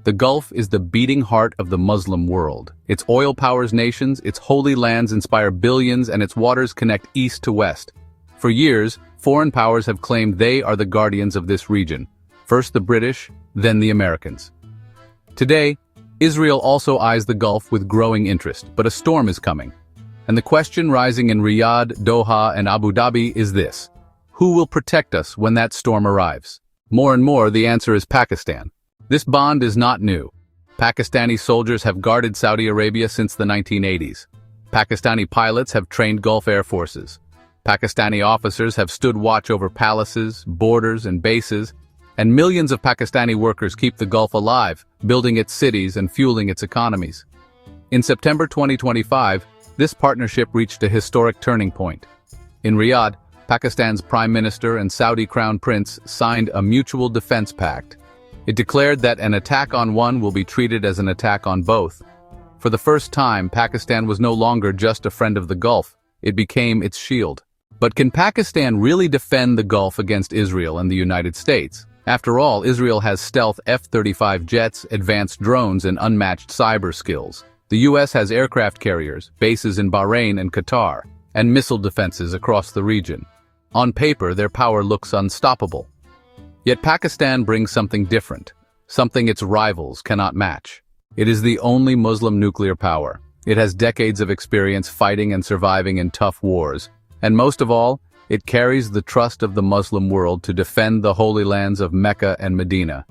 The Gulf is the beating heart of the Muslim world. Its oil powers nations, its holy lands inspire billions, and its waters connect east to west. For years, foreign powers have claimed they are the guardians of this region. First the British, then the Americans. Today, Israel also eyes the Gulf with growing interest, but a storm is coming. And the question rising in Riyadh, Doha, and Abu Dhabi is this: who will protect us when that storm arrives? More and more, the answer is Pakistan. This bond is not new. Pakistani soldiers have guarded Saudi Arabia since the 1980s. Pakistani pilots have trained Gulf air forces. Pakistani officers have stood watch over palaces, borders, and bases, and millions of Pakistani workers keep the Gulf alive, building its cities and fueling its economies. In September 2025, this partnership reached a historic turning point. In Riyadh, Pakistan's Prime Minister and Saudi Crown Prince signed a mutual defense pact. It declared that an attack on one will be treated as an attack on both. For the first time, Pakistan was no longer just a friend of the Gulf, it became its shield. But can Pakistan really defend the Gulf against Israel and the United States? After all, Israel has stealth F-35 jets, advanced drones, and unmatched cyber skills. The US has aircraft carriers, bases in Bahrain and Qatar, and missile defenses across the region. On paper, their power looks unstoppable. Yet Pakistan brings something different, something its rivals cannot match. It is the only Muslim nuclear power. It has decades of experience fighting and surviving in tough wars. And most of all, it carries the trust of the Muslim world to defend the holy lands of Mecca and Medina.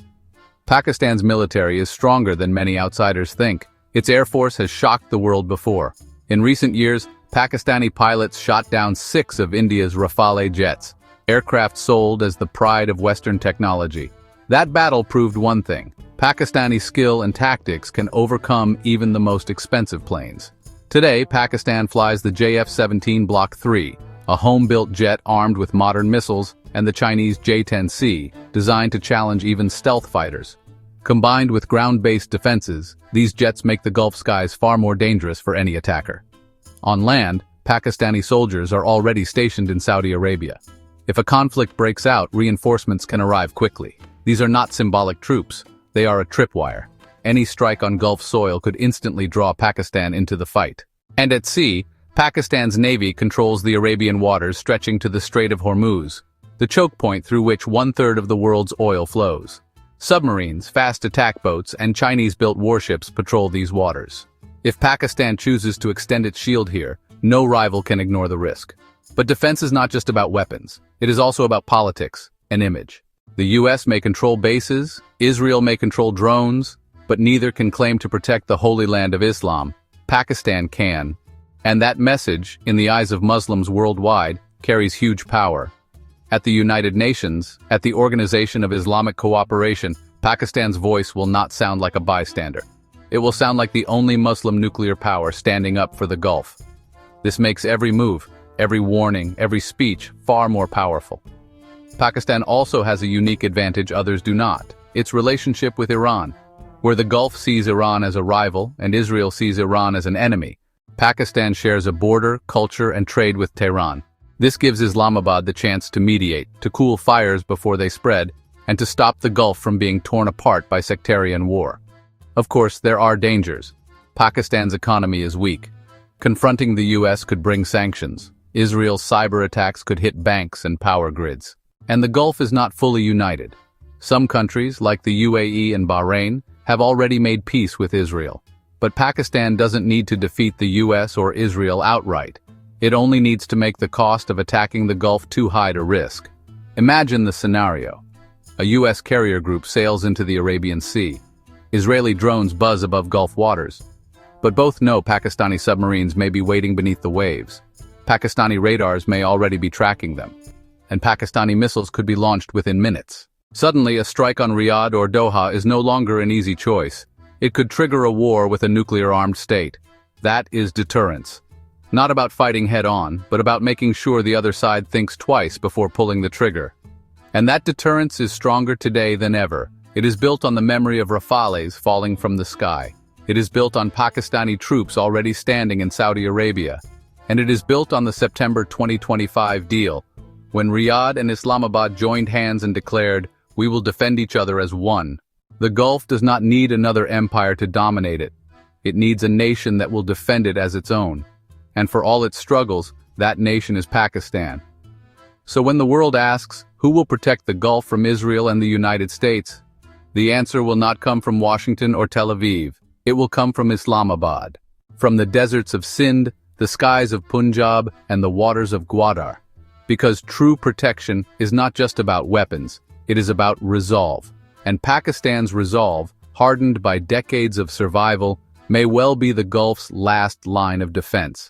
Pakistan's military is stronger than many outsiders think. Its air force has shocked the world before. In recent years, Pakistani pilots shot down 6 of India's Rafale jets, aircraft sold as the pride of Western technology. That battle proved one thing: Pakistani skill and tactics can overcome even the most expensive planes. Today, Pakistan flies the JF-17 Block 3, a home-built jet armed with modern missiles, and the Chinese J-10C, designed to challenge even stealth fighters. Combined with ground-based defenses, these jets make the Gulf skies far more dangerous for any attacker. On land, Pakistani soldiers are already stationed in Saudi Arabia. If a conflict breaks out, reinforcements can arrive quickly. These are not symbolic troops, they are a tripwire. Any strike on Gulf soil could instantly draw Pakistan into the fight. And at sea, Pakistan's navy controls the Arabian waters stretching to the Strait of Hormuz, the choke point through which 1/3 of the world's oil flows. Submarines, fast attack boats, and Chinese-built warships patrol these waters. If Pakistan chooses to extend its shield here, no rival can ignore the risk. But defense is not just about weapons. It is also about politics and image. The US may control bases, Israel may control drones, but neither can claim to protect the holy land of Islam. Pakistan can. And that message, in the eyes of Muslims worldwide, carries huge power. At the United Nations, at the Organization of Islamic Cooperation, Pakistan's voice will not sound like a bystander. It will sound like the only Muslim nuclear power standing up for the Gulf. This makes every move, every warning, every speech far more powerful. Pakistan also has a unique advantage others do not: its relationship with Iran. Where the Gulf sees Iran as a rival and Israel sees Iran as an enemy, Pakistan shares a border, culture, and trade with Tehran. This gives Islamabad the chance to mediate, to cool fires before they spread, and to stop the Gulf from being torn apart by sectarian war. Of course, there are dangers. Pakistan's economy is weak. Confronting the US could bring sanctions. Israel's cyber attacks could hit banks and power grids. And the Gulf is not fully united. Some countries, like the UAE and Bahrain, have already made peace with Israel. But Pakistan doesn't need to defeat the US or Israel outright. It only needs to make the cost of attacking the Gulf too high to risk. Imagine the scenario. A US carrier group sails into the Arabian Sea. Israeli drones buzz above Gulf waters. But both know Pakistani submarines may be waiting beneath the waves. Pakistani radars may already be tracking them. And Pakistani missiles could be launched within minutes. Suddenly, a strike on Riyadh or Doha is no longer an easy choice. It could trigger a war with a nuclear-armed state. That is deterrence. Not about fighting head-on, but about making sure the other side thinks twice before pulling the trigger. And that deterrence is stronger today than ever. It is built on the memory of Rafales falling from the sky. It is built on Pakistani troops already standing in Saudi Arabia. And it is built on the September 2025 deal, when Riyadh and Islamabad joined hands and declared, "We will defend each other as one." The Gulf does not need another empire to dominate it. It needs a nation that will defend it as its own. And for all its struggles, that nation is Pakistan. So when the world asks, who will protect the Gulf from Israel and the United States? The answer will not come from Washington or Tel Aviv. It will come from Islamabad. From the deserts of Sindh, the skies of Punjab, and the waters of Gwadar. Because true protection is not just about weapons, it is about resolve. And Pakistan's resolve, hardened by decades of survival, may well be the Gulf's last line of defense.